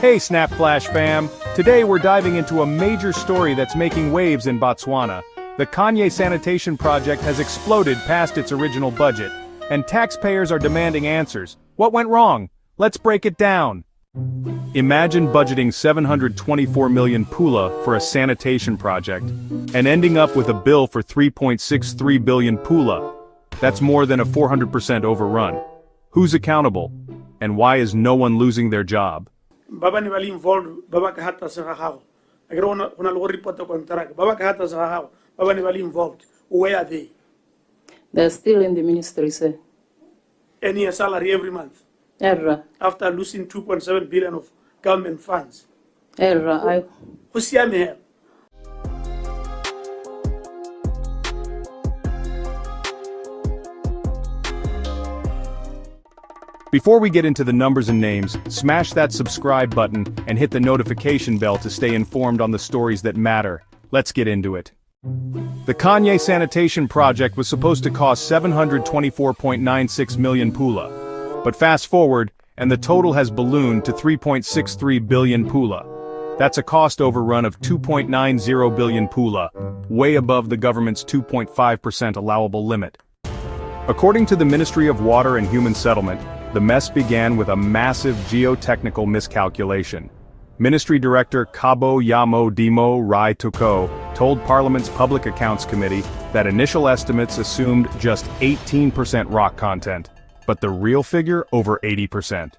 Hey SnapFlash fam! Today we're diving into a major story that's making waves in Botswana. The Kanye Sanitation project has exploded past its original budget, and taxpayers are demanding answers. What went wrong? Let's break it down. Imagine budgeting 724 million pula for a sanitation project, and ending up with a bill for 3.63 billion pula. That's more than a 400% overrun. Who's accountable? And why is no one losing their job? Baba ni bali involved baba ka hata sa gago agora una lo report ko contract baba ka hata sa gago baba ni bali involved where are they? They're still in the ministry, sir. Any salary every month Erra, after losing 2.7 billion of government funds. erra, Husiame here. Before we get into the numbers and names, smash that subscribe button and hit the notification bell to stay informed on the stories that matter. Let's get into it. The Kanye Sanitation project was supposed to cost 724.96 million pula. But fast forward, and the total has ballooned to 3.63 billion pula. That's a cost overrun of 2.90 billion pula, way above the government's 2.5% allowable limit. According to the Ministry of Water and Human Settlement, the mess began with a massive geotechnical miscalculation. Ministry Director Kaboyamodimo Raitoko told Parliament's Public Accounts Committee that initial estimates assumed just 18% rock content, but the real figure over 80%.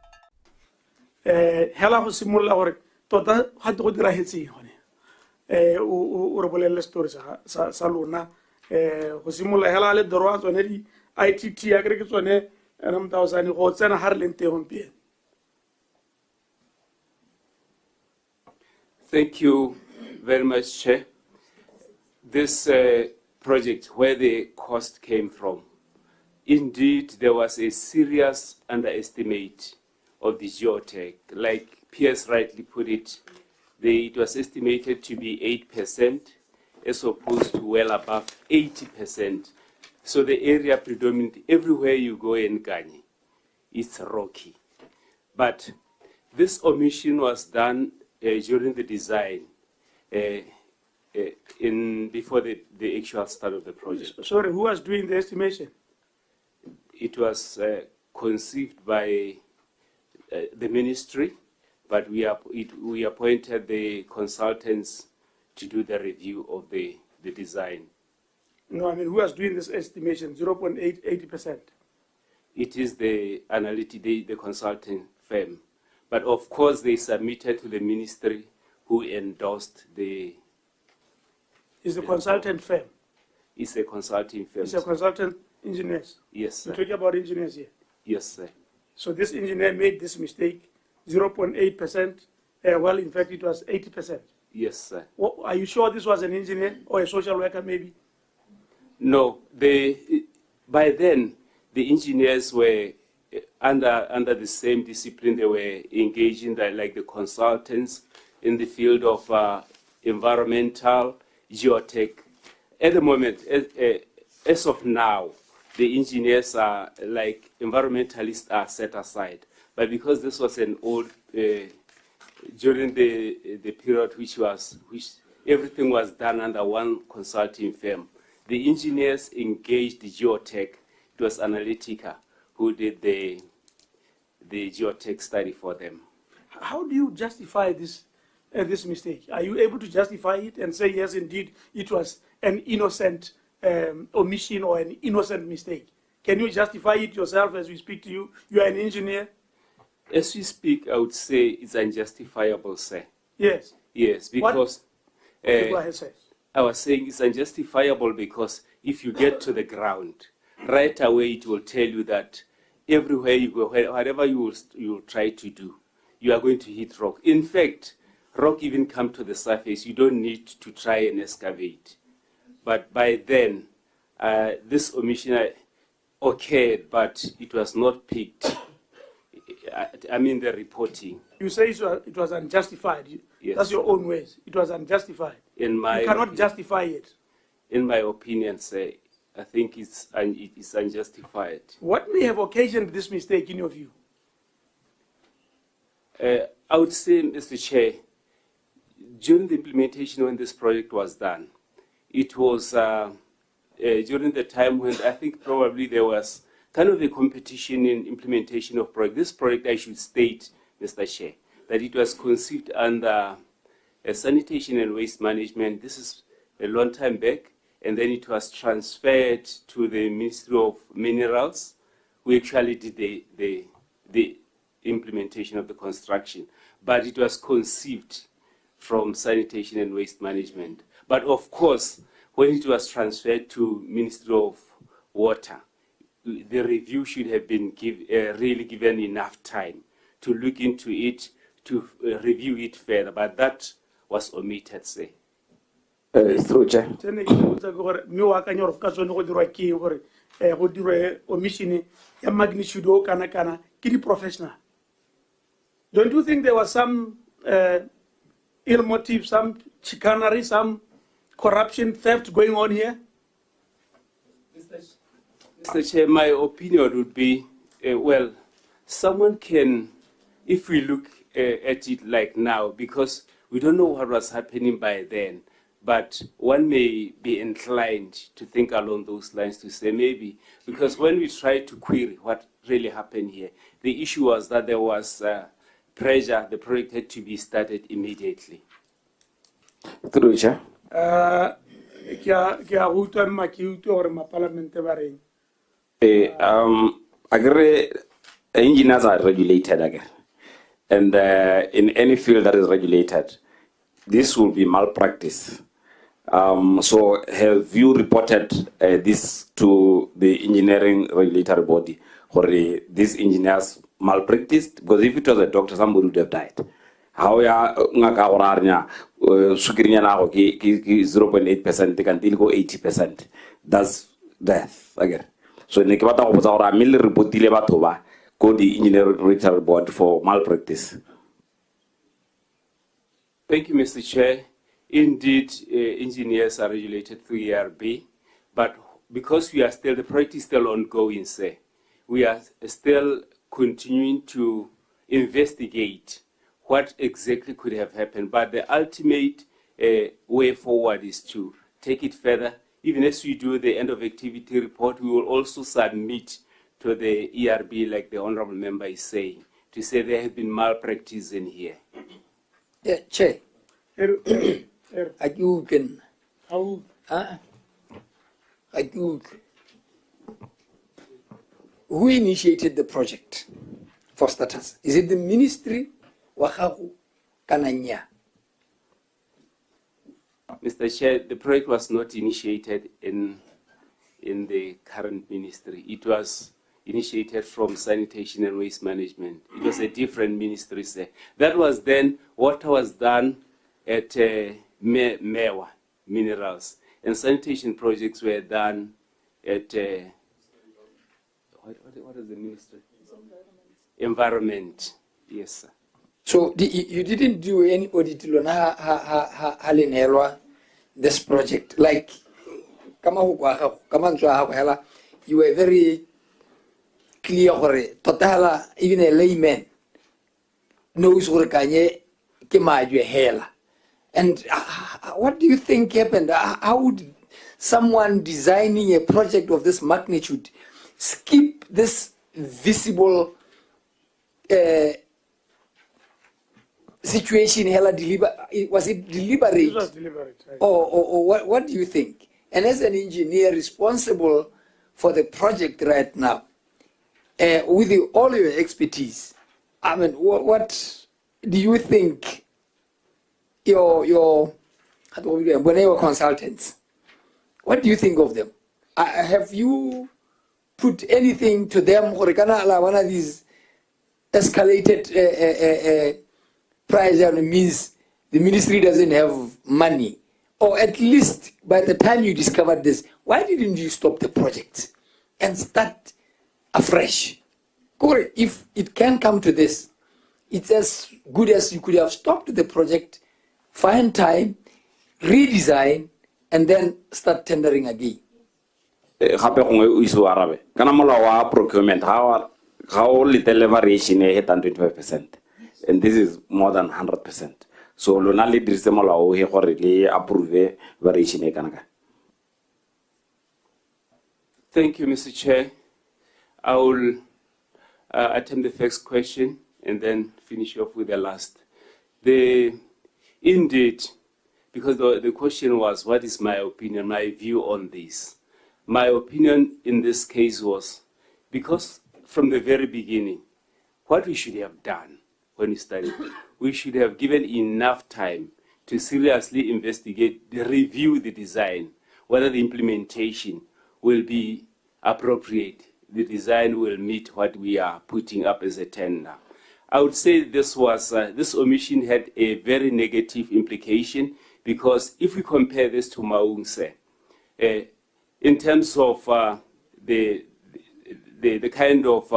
Hela ho simolla hore tota ha go dira hetsi hone o re bolelle story sa lona ho simolla hela le dorwa tsone di ITT ya kere ke tsone go tsena ha re leng teng gompieno. Thank you very much, Chair. This project, where the cost came from, indeed there was a serious underestimate of the geotech. Like PS rightly put it, it was estimated to be 8% as opposed to well above 80%. So the area predominantly, everywhere you go in Kanye, it's rocky. But this omission was done during the design, before the actual start of the project. Sorry, who was doing the estimation? It was conceived by the ministry, but we appointed the consultants to do the review of the design. No, I mean, who was doing this estimation, 0.80%? It is the consulting firm. But of course, they submitted to the ministry who endorsed the... Is the consultant firm? It's a consulting firm. It's a consultant engineers? Yes, sir. We're talking about engineers here? Yes, sir. So this engineer made this mistake, 0.8%, well, in fact, it was 80%. Yes, sir. Well, are you sure this was an engineer or a social worker, maybe? No, by then, the engineers were under the same discipline. They were engaging like the consultants in the field of environmental, geotech. At the moment, as of now, the engineers are like environmentalists are set aside. But because this was an old, during the period which everything was done under one consulting firm, the engineers engaged the geotech. It was Analytica who did the geotech study for them. How do you justify this mistake? Are you able to justify it and say, yes, indeed, it was an innocent omission or an innocent mistake? Can you justify it yourself as we speak to you? You are an engineer. As we speak, I would say it's unjustifiable, sir. Yes. Yes, because... Okay, go ahead, sir. I was saying it's unjustifiable because if you get to the ground, right away it will tell you that everywhere you go, whatever you will try to do, you are going to hit rock. In fact, rock even come to the surface. You don't need to try and excavate. But by then, this omission occurred, but it was not picked. I mean the reporting. You say it was unjustified. Yes. That's your own ways. It was unjustified. You cannot justify it. In my opinion, sir, I think it is unjustified. What may have occasioned this mistake in your view? I would say, Mr. Chair, during the implementation when this project was done, it was during the time when I think probably there was kind of a competition in implementation of project. This project, I should state, Mr. Chair, that it was conceived under sanitation and waste management. This is a long time back, and then it was transferred to the Ministry of Minerals, who actually did the implementation of the construction. But it was conceived from sanitation and waste management. But of course, when it was transferred to Ministry of Water, the review should have been really given enough time to look into it, to review it further, but that was omitted, say. Through Chair. Don't you think there was some ill motive, some chicanery, some corruption, theft going on here? Mr. Chair, my opinion would be, well, someone can, if we look at it like now, because we don't know what was happening by then, but one may be inclined to think along those lines to say maybe, because when we try to query what really happened here, the issue was that there was pressure, the project had to be started immediately. Through Chair. Agree, engineers are regulated again. And in any field that is regulated, this will be malpractice. So have you reported this to the engineering regulatory body, or these engineers malpracticed? Because if it was a doctor, somebody would have died. How ya ngaka orarnya sukirinya na go ki 0.8%, they can still go 80%. That's death again. So ne ke batla go botsa gore mille repotile batho ba go di engineering regulatory board for malpractice. Thank you, Mr. Chair. Indeed, engineers are regulated through ERB, but because we are still, the project is still ongoing, sir, we are still continuing to investigate what exactly could have happened. But the ultimate way forward is to take it further. Even as we do the end of activity report, we will also submit to the ERB, like the honorable member is saying, to say there have been malpractice in here. Yeah, Chair. You can. Who initiated the project for starters? Is it the ministry? Wahahu Kananya? Mr. Chair, the project was not initiated in the current ministry. It was initiated from sanitation and waste management. It was a different ministry, sir. That was then what was done at Mewa Minerals, and sanitation projects were done at what is the ministry? Environment. Yes, sir. So you didn't do any audit on this project, like you were very clear, total, even a layman knows what Kanye came out your hair. And what do you think happened? How would someone designing a project of this magnitude skip this visible situation? Was it deliberate? It was deliberate. Right. Or what do you think? And as an engineer responsible for the project right now, with all your expertise, I mean, what do you think your consultants, what do you think of them? Have you put anything to them, or one of these escalated price means the ministry doesn't have money? Or at least by the time you discovered this, why didn't you stop the project and start afresh? If it can come to this, it's as good as you could have stopped the project, find time, redesign, and then start tendering again. Kana mola wa procurement how little variation than 25%. and this is more than 100%. So lona le dirise molao he gore le approve variation e kana ka. Thank you, Mr. Chair. I will attempt the first question and then finish off with the last. Indeed, because the question was, what is my opinion, my view on this? My opinion in this case was, because from the very beginning, what we should have done when we started, we should have given enough time to seriously investigate, review the design, whether the implementation will be appropriate, the design will meet what we are putting up as a tender. I would say this omission had a very negative implication, because if we compare this to Maungse, in terms of the kind of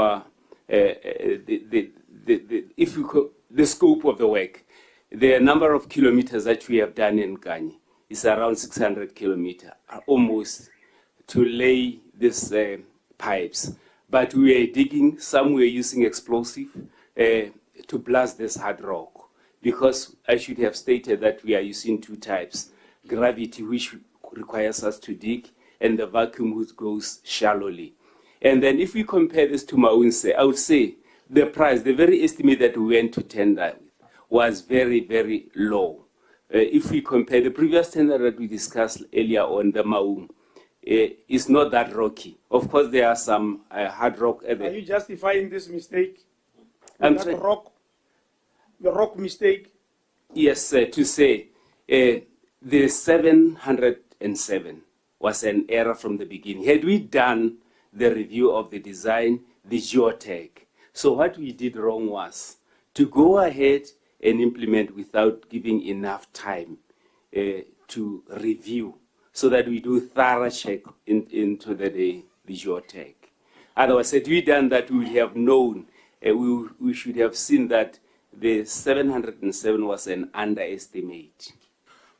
the scope of the work, the number of kilometers that we have done in Kanye is around 600 kilometers, almost, to lay these pipes. But we are digging, some we are using explosive to blast this hard rock, because I should have stated that we are using two types: gravity, which requires us to dig, and the vacuum, which goes shallowly. And then if we compare this to Maunse, I would say the price, the very estimate that we went to tender with, was very, very low. If we compare the previous tender that we discussed earlier on, the Maung, it's not that rocky. Of course, there are some hard rock. Are you justifying this mistake? The rock mistake? Yes, to say the 707 was an error from the beginning. Had we done the review of the design, the geotech, so what we did wrong was to go ahead and implement without giving enough time to review, so that we do thorough check into the geotech. Otherwise, had we done that, we would have known, we should have seen that the 707 was an underestimate.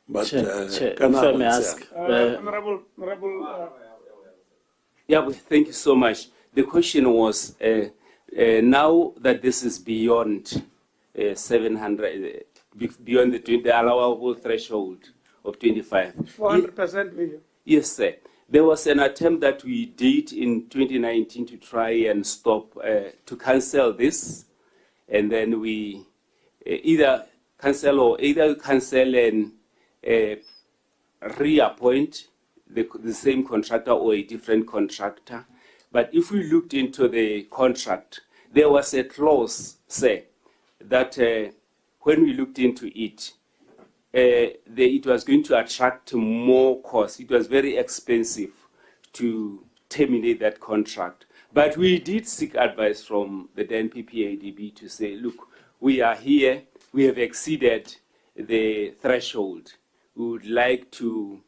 But Chair, if I may ask, Honorable, yeah, well, thank you so much. The question was, now that this is beyond 700, beyond the allowable threshold of 25. 400%. Yes, sir. There was an attempt that we did in 2019 to try and stop, to cancel this, and then we either cancel and reappoint the same contractor or a different contractor. But if we looked into the contract, there was a clause, say, that when we looked into it, it was going to attract more costs. It was very expensive to terminate that contract. But we did seek advice from the then PPADB to say, look, we are here, we have exceeded the threshold. We would like to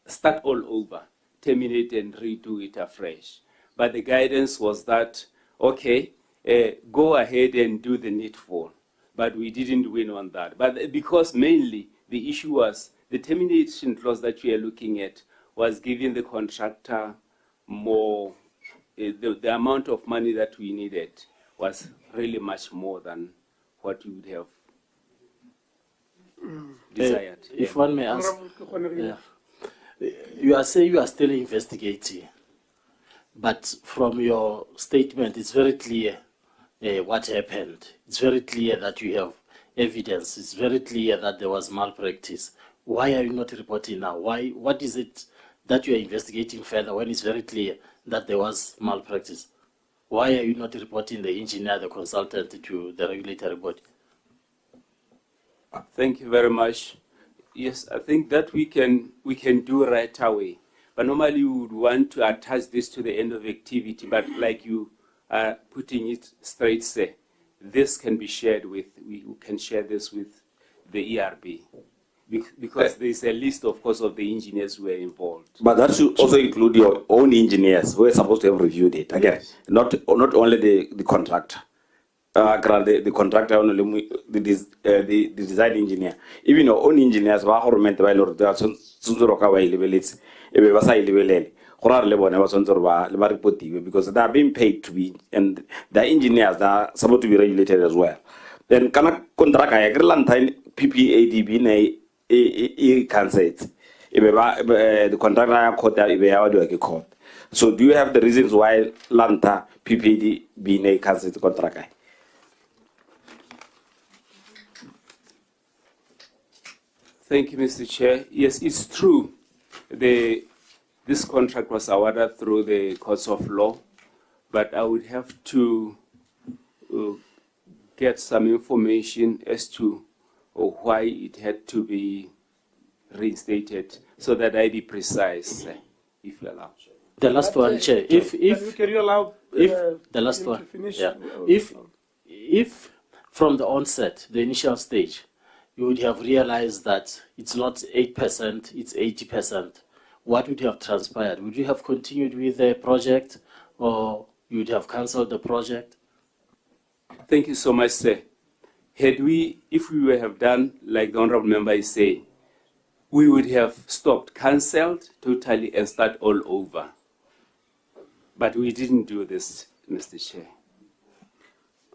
start all over, terminate and redo it afresh. But the guidance was that, okay, go ahead and do the needful. But we didn't win on that. But because mainly the issue was the termination clause that we are looking at was giving the contractor more, the amount of money that we needed was really much more than what we would have desired. if one may ask, you are saying you are still investigating, but from your statement, it's very clear what happened. It's very clear that you have evidence. It's very clear that there was malpractice. Why are you not reporting now? Why? What is it that you are investigating further when it's very clear that there was malpractice? Why are you not reporting the engineer, the consultant, to the regulatory body? Thank you very much. Yes, I think that we can do right away. But normally we would want to attach this to the end of activity, but like you are putting it straight, say, this can be shared with, we can share this with the ERB. Because there is a list, of course, of the engineers who are involved. But that should also include your own engineers who are supposed to have reviewed it. Again, yes. not only the contractor. The contractor, the design engineer. Even your own engineers, Gore le bone ba tshwantse gore ba reportiwe because they are being paid to be, and the engineers that are supposed to be regulated as well. Then kana contract ya ke lantha PPADB ne cancelled. The contractor ya court ya be ya wadiwa ke court. So do you have the reasons why lantha PPADB ne cancelled the contract? Thank you, Mr. Chair. Yes, it's true. This contract was awarded through the courts of law, but I would have to get some information as to why it had to be reinstated, so that I be precise, if you allow. The last one, Chair. Can you allow The last him one. to finish? Yeah. If from the onset, the initial stage, you would have realized that it's not 8%, it's 80%, what would have transpired? Would you have continued with the project, or you would have cancelled the project? Thank you so much, sir. If we would have done like the honorable member is saying, we would have stopped, cancelled totally, and start all over. But we didn't do this, Mr. Chair.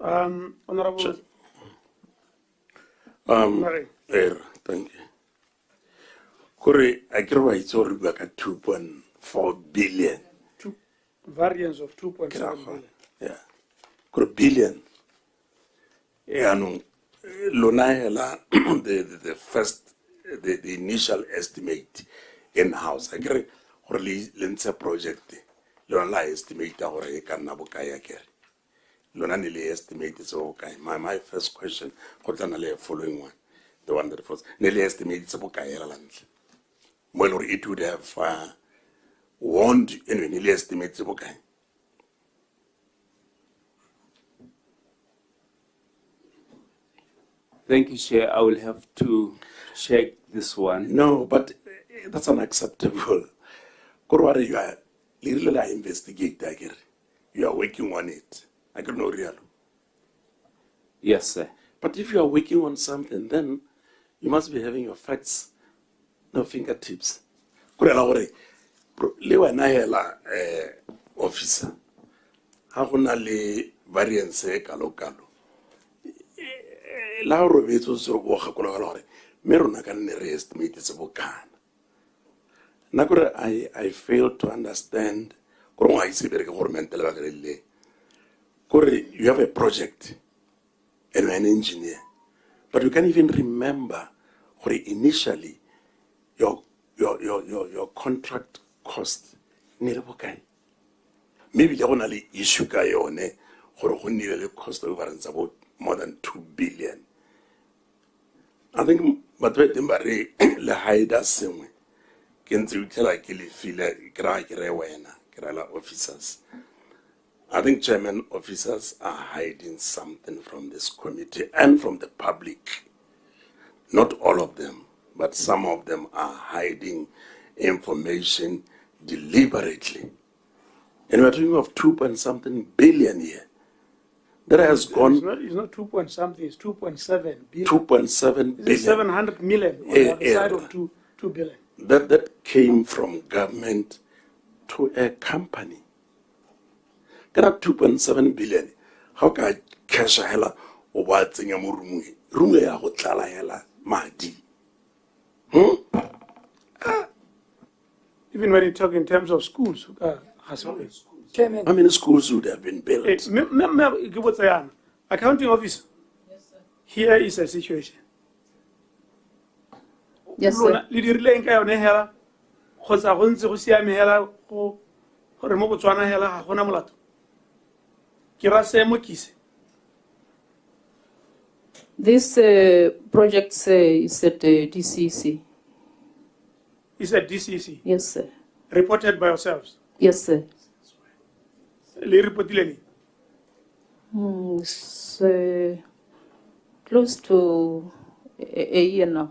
Honorable. Thank you. Kore, I can write sorry back at 2.4 billion. Variance of 2.7 billion. Yeah. Kore billion. Yeah, no. Lona the first, the initial estimate in house. I agree. Or lense project. Lona estimate or a canabukaya care. Lona nili estimate is okay. My first question, what the following one, the one that was nearly estimated is okay. Well, it would have warned anyway, nearly estimated is okay. Thank you, Chair. I will have to check this one. No, but that's unacceptable. Korware, you are literally investigating. You are working on it. I don't know real. Yes, sir. But if you are working on something, then you must be having your facts, no fingertips. Kurela gore le wena hela officer ha gona le variance e kalo la go robetso se go gakola gore me rona ka nne re estimate se bokana na gore I fail to understand gore wa itse bereke gore mentele ba grele gore you have a project and you're an engineer, but you can't even remember gore initially your contract cost ne le bokae. Maybe le gona le issue ka yone gore go nnile le cost overruns about more than 2 billion. I think but re le haida sengwe ke ntse o tla ke le file kra ke re wena kra la officers. I think chairman officers are hiding something from this committee and from the public. Not all of them, but some of them are hiding information deliberately. And we're talking of 2.something billion here. That has gone. It's not 2 point something, it's 2.7 billion. 2.7 billion. It's 700 million on the other side of 2 billion. That came from government to a company. Got 2.7 billion. How can I cash a hella or what thing a murumi? Rume ya go tlala hela madi. Even when you talk in terms of schools, Chairman. How many schools would have been built? Accounting officer. Yes, sir. Here is a situation. Yes, sir. Le dirile eng ka yone hela kgotsa go ntse go siame hela go gore mo Botswana hela ga gona molato ke ra se mo kise. This project is at DCEC. It's a DCEC Yes, sir. reported by yourselves. Yes, sir. Le reportile ni It's close to a year now.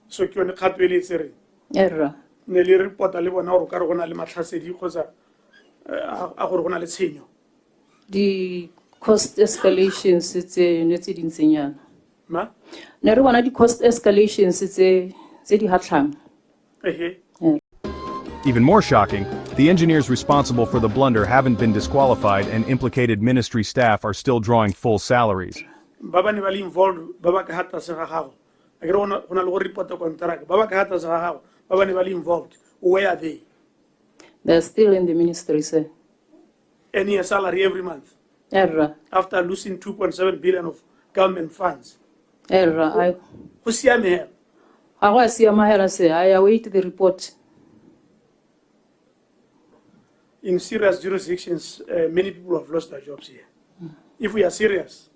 so ke yone kgato e le tsere Error. ne le reporta le bona gore ka re gona le matlhasedi kgotsa a gore gona le tshenyo. The cost escalations it's dintsinyana. Ma Ne re bona di cost escalations tse di hatlang. ehe Even more shocking, the engineers responsible for the blunder haven't been disqualified and implicated ministry staff are still drawing full salaries. Baba ne ba le involved, baba ka hata se ga gago. Akere gona le go report contract. Baba ka hata se ga gago, baba ne ba le involved. Where are they? They're still in the ministry, sir. Any salary every month Error. after losing 2.7 billion of government funds. Error. Go siame here. I was here, Mahara, sir. I await the report. In serious jurisdictions, many people have lost their jobs here. If we are serious,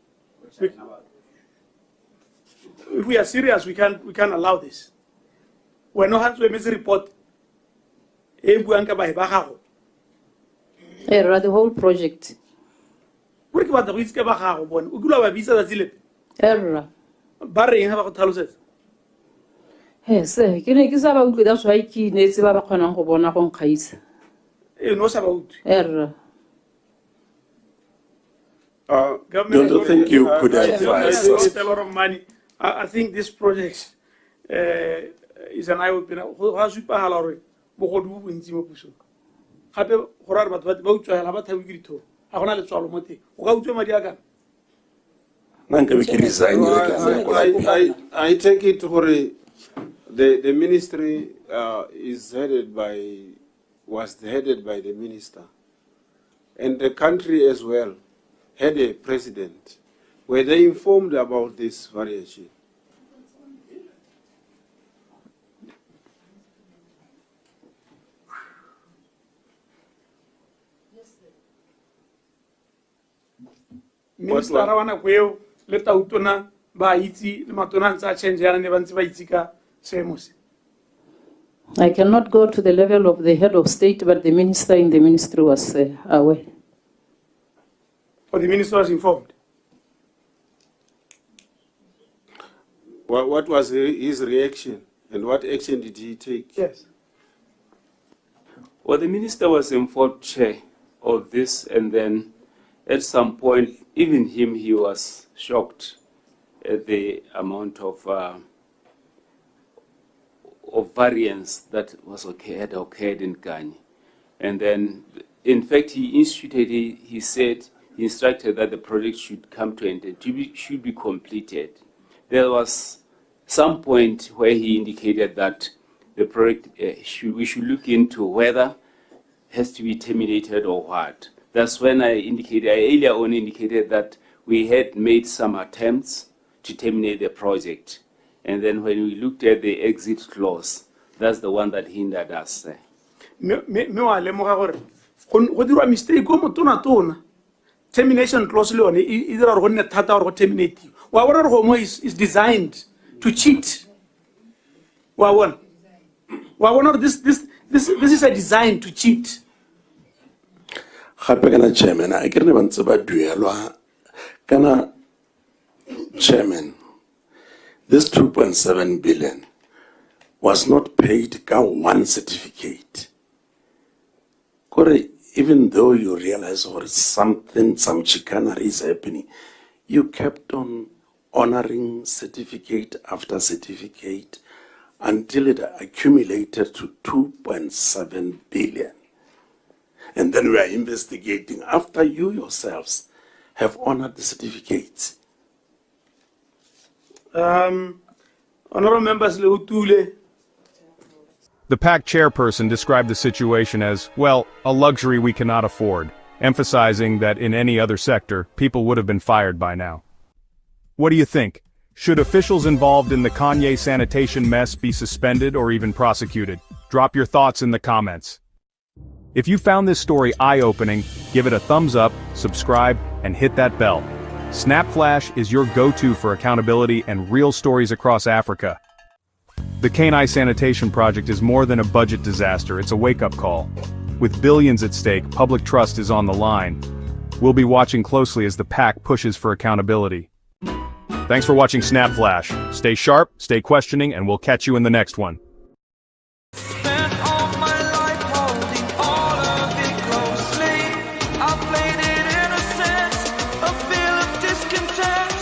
we can't allow this. We're not having to make a report. Error, the whole project. Error. Yes, sir. That's why I need to have a case. Error. Government Don't you think you could advise us? a lot of money. I think this project is an eye-opener. I take it for the ministry was headed by the minister, and the country as well had a president. Were they informed about this variation? Minister wana kweo leta utona ba itsi le matona ntsa change yana ne ba ntse ba itsi ka seemos. I cannot go to the level of the head of state, but the minister in the ministry was aware. Or the minister was informed. What was his reaction, and what action did he take? Yes. Well, the minister was informed, Chair, of this, and then at some point, even he was shocked at the amount of variance that had occurred in Kanye. And then, in fact, he instructed that the project should come to an end, should be completed. There was some point where he indicated that the project, we should look into whether it has to be terminated or what. That's when I earlier on indicated that we had made some attempts to terminate the project. And then when we looked at the exit clause, that's the one that hindered us. Termination clause either thata or terminate. Is designed to cheat. This is a design to cheat. Chairman, I can even say Chairman, this 2.7 billion was not paid ka one certificate. Even though you realize some chicanery is happening, you kept on honoring certificate after certificate until it accumulated to 2.7 billion. And then we are investigating after you yourselves have honored the certificates. Honorable members, The PAC Chairperson described the situation as, well, a luxury we cannot afford, emphasizing that in any other sector, people would have been fired by now. What do you think? Should officials involved in the Kanye Sanitation mess be suspended or even prosecuted? Drop your thoughts in the comments. If you found this story eye-opening, give it a thumbs up, subscribe, and hit that bell. SnapFlash is your go-to for accountability and real stories across Africa. The Kanye Sanitation project is more than a budget disaster, it's a wake-up call. With billions at stake, public trust is on the line. We'll be watching closely as the PAC pushes for accountability. Thanks for watching SnapFlash. Stay sharp, stay questioning, and we'll catch you in the next one. I played it innocent, a feel of discontent.